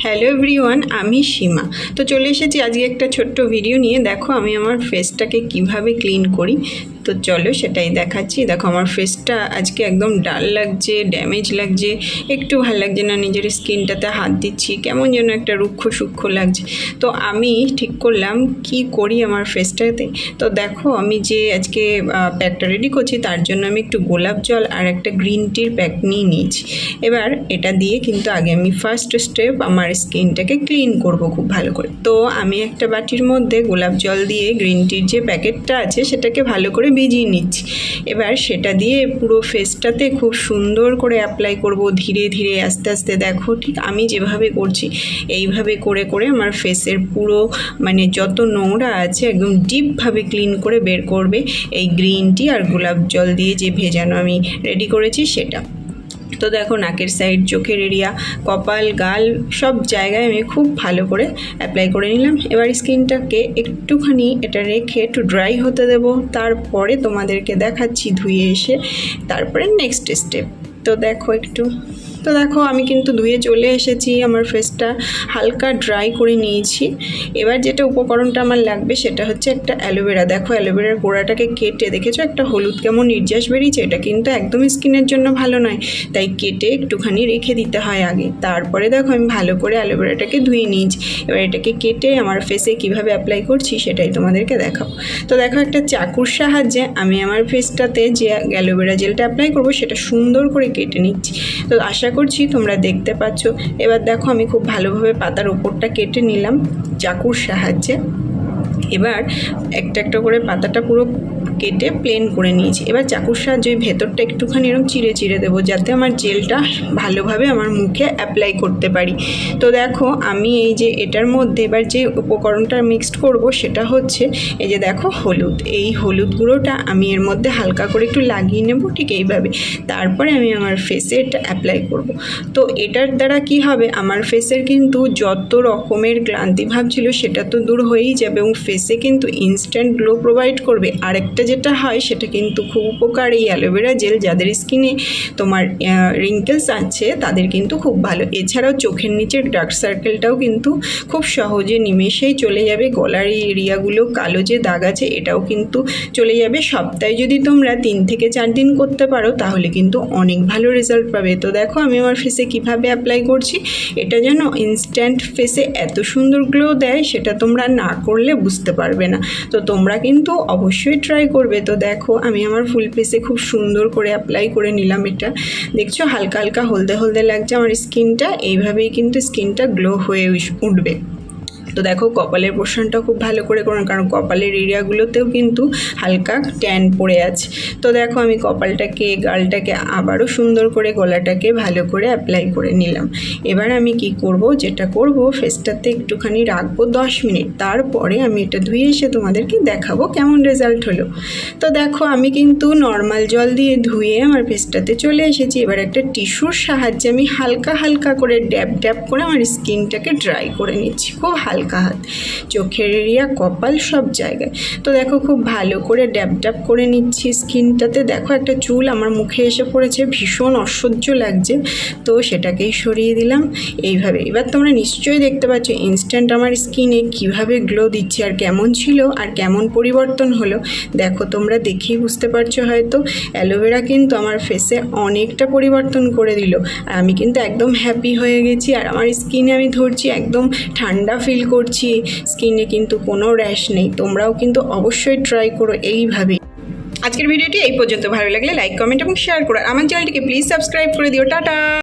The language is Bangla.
হ্যালো এভরিওয়ান, আমি সীমা। তো চলে এসেছি আজকে একটা ছোট্ট ভিডিও নিয়ে। দেখো আমি আমার ফেসটাকে কিভাবে ক্লিন করি, তো চলো সেটাই দেখাচ্ছি। দেখো আমার ফেসটা আজকে একদম ডাল লাগছে, ড্যামেজ লাগছে, একটু ভালো লাগছে না। নিজের স্কিনটাতে হাত দিচ্ছি, কেমন যেন একটা রুক্ষ সূক্ষ্ম লাগছে। তো আমি ঠিক করলাম কি করি আমার ফেসটাতে। তো দেখো আমি যে আজকে প্যাকটা রেডি করছি, তার জন্য আমি একটু গোলাপ জল আর একটা গ্রিন টির প্যাক নিয়ে নিয়েছি। এবার এটা দিয়ে কিন্তু আগে আমি ফার্স্ট স্টেপ আমার স্কিনটাকে ক্লিন করব খুব ভালো করে। তো আমি একটা বাটির মধ্যে গোলাপ জল দিয়ে গ্রিন টির যে প্যাকেটটা আছে সেটাকে ভালো করে ভিজিয়ে নিচ্ছি। এবার সেটা দিয়ে পুরো ফেসটাতে খুব সুন্দর করে অ্যাপ্লাই করব, ধীরে ধীরে আস্তে আস্তে। দেখো ঠিক আমি যেভাবে করছি এইভাবে করে করে আমার ফেসের পুরো যত নোংরা আছে একদম ডিপভাবে ক্লিন করে বের করবে এই গ্রিন টি আর গোলাপ জল দিয়ে যে ভেজানো আমি রেডি করেছি সেটা। তো দেখো নাকের সাইড, চোখের এরিয়া, কপাল, গাল সব জায়গায় আমি খুব ভালো করে অ্যাপ্লাই করে নিলাম। এবার স্কিনটাকে একটুখানি এটা রেখে একটু ড্রাই হতে দেব, তারপরে তোমাদেরকে দেখাচ্ছি ধুয়ে এসে তারপরে নেক্সট স্টেপ। তো দেখো আমি কিন্তু ধুয়ে চলে এসেছি, আমার ফেসটা হালকা ড্রাই করে নিয়েছি। এবার যেটা উপকরণটা আমার লাগবে সেটা হচ্ছে একটা অ্যালোভেরা। দেখো অ্যালোভেরার গোড়াটাকে কেটে দেখেছো একটা হলুদ কেমন নির্যাস বেরিয়েছে, এটা কিন্তু একদম স্কিনের জন্য ভালো নয়, তাই কেটে একটুখানি রেখে দিতে হয় আগে। তারপরে দেখো আমি ভালো করে অ্যালোভেরাটাকে ধুয়ে নিয়েছি। এবার এটাকে কেটে আমার ফেসে কিভাবে অ্যাপ্লাই করছি সেটাই তোমাদেরকে দেখাবো। তো দেখো একটা চাকুর সাহায্যে আমি আমার ফেসটাতে যে অ্যালোভেরা জেলটা অ্যাপ্লাই করবো সেটা সুন্দর করে কেটে নিচ্ছি। তো আশা করছি তোমরা দেখতে পাচ্ছ। এবার দেখো আমি খুব ভালোভাবে পাতার ওপরটা কেটে নিলাম চাকুর সাহায্যে। এবার একটা একটা করে পাতাটা পুরো কেটে প্লেন করে নিয়েছি। এবার চাকুর সাহায্যে ভেতরটা একটুখানি এরকম চিড়ে চিড়ে দেবো, যাতে আমার জেলটা ভালোভাবে আমার মুখে অ্যাপ্লাই করতে পারি। তো দেখো আমি এই যে এটার মধ্যে এবার যে উপকরণটা মিক্সড করব সেটা হচ্ছে এই যে দেখো হলুদ। এই হলুদ গুঁড়োটা আমি এর মধ্যে হালকা করে একটু লাগিয়ে নেব ঠিক এইভাবে। তারপরে আমি আমার ফেসে এটা অ্যাপ্লাই করব। তো এটার দ্বারা কি হবে, আমার ফেসের কিন্তু যত রকমের ক্লান্তি ভাব ছিল সেটা তো দূর হয়েই যাবে এবং ফেসে কিন্তু ইনস্ট্যান্ট গ্লো প্রোভাইড করবে। আরেকটা যেটা হয় সেটা কিন্তু খুব উপকার, এই অ্যালোভেরা জেল যাদের স্কিনে তোমার রিঙ্কেলস আছে তাদের কিন্তু খুব ভালো। এছাড়াও চোখের নিচের ডার্ক সার্কেলটাও কিন্তু খুব সহজে নিমেষেই চলে যাবে। গলার এই এরিয়াগুলো কালো যে দাগ আছে এটাও কিন্তু চলে যাবে। সপ্তাহে যদি তোমরা 3 থেকে 4 দিন করতে পারো তাহলে কিন্তু অনেক ভালো রেজাল্ট পাবে। তো দেখো আমি আমার ফেসে কিভাবে অ্যাপ্লাই করছি। এটা যেন ইনস্ট্যান্ট ফেসে এত সুন্দর গ্লো দেয় সেটা তোমরা না করলে বুঝতে পারবে না। তো তোমরা কিন্তু অবশ্যই ট্রাই করবে। তো দেখো আমি আমার ফুল ফেসে খুব সুন্দর করে অ্যাপ্লাই করে নিলাম। এটা দেখছো হালকা হালকা হলদে হলদে লাগছে আমার স্কিনটা, এইভাবেই কিন্তু স্কিনটা গ্লো হয়ে উঠবে। তো দেখো কপালের পোর্শনটাও খুব ভালো করে করুন, কারণ কপালের এরিয়াগুলোতেও কিন্তু হালকা ট্যান পড়ে আছে। তো দেখো আমি কপালটাকে, গালটাকে আবারও সুন্দর করে, গলাটাকে ভালো করে অ্যাপ্লাই করে নিলাম। এবার আমি কি করব, যেটা করব ফেসটাতে একটুখানি রাখবো 10 মিনিট, তারপরে আমি এটা ধুয়ে এসে তোমাদেরকে দেখাবো কেমন রেজাল্ট হলো। তো দেখো আমি কিন্তু নর্মাল জল দিয়ে ধুয়ে আমার ফেসটাতে চলে এসেছি। এবার একটা টিস্যুর সাহায্যে আমি হালকা হালকা করে ড্যাব ড্যাব করে আমার স্কিনটাকে ড্রাই করে নিচ্ছি, খুব হালকা হাত, চোখের এরিয়া, কপাল সব জায়গায়। তো দেখো খুব ভালো করে ড্যাব ড্যাব করে নিচ্ছি স্কিনটাতে। দেখো একটা চুল আমার মুখে এসে পড়েছে, ভীষণ অসহ্য লাগছে, তো সেটাকেই সরিয়ে দিলাম এইভাবে। এবার তোমরা নিশ্চয়ই দেখতে পাচ্ছ ইনস্ট্যান্ট আমার স্কিনে কিভাবে গ্লো দিচ্ছে, আর কেমন ছিল আর কেমন পরিবর্তন হলো। দেখো তোমরা দেখেই বুঝতে পারছো হয়তো। অ্যালোভেরা কিন্তু আমার ফেসে অনেকটা পরিবর্তন করে দিল, আর আমি কিন্তু একদম হ্যাপি হয়ে গেছি। আর আমার স্কিনে আমি ধরছি একদম ঠান্ডা ফিল করছি, স্কিনে কিন্তু কোনো র্যাশ নেই। তোমরাও কিন্তু অবশ্যই ট্রাই করো এইভাবে। আজকের ভিডিওটি এই পর্যন্ত। ভালো লাগলে লাইক, কমেন্ট এবং শেয়ার করো। আমার চ্যানেলটিকে প্লিজ সাবস্ক্রাইব করে দিও। টাটা।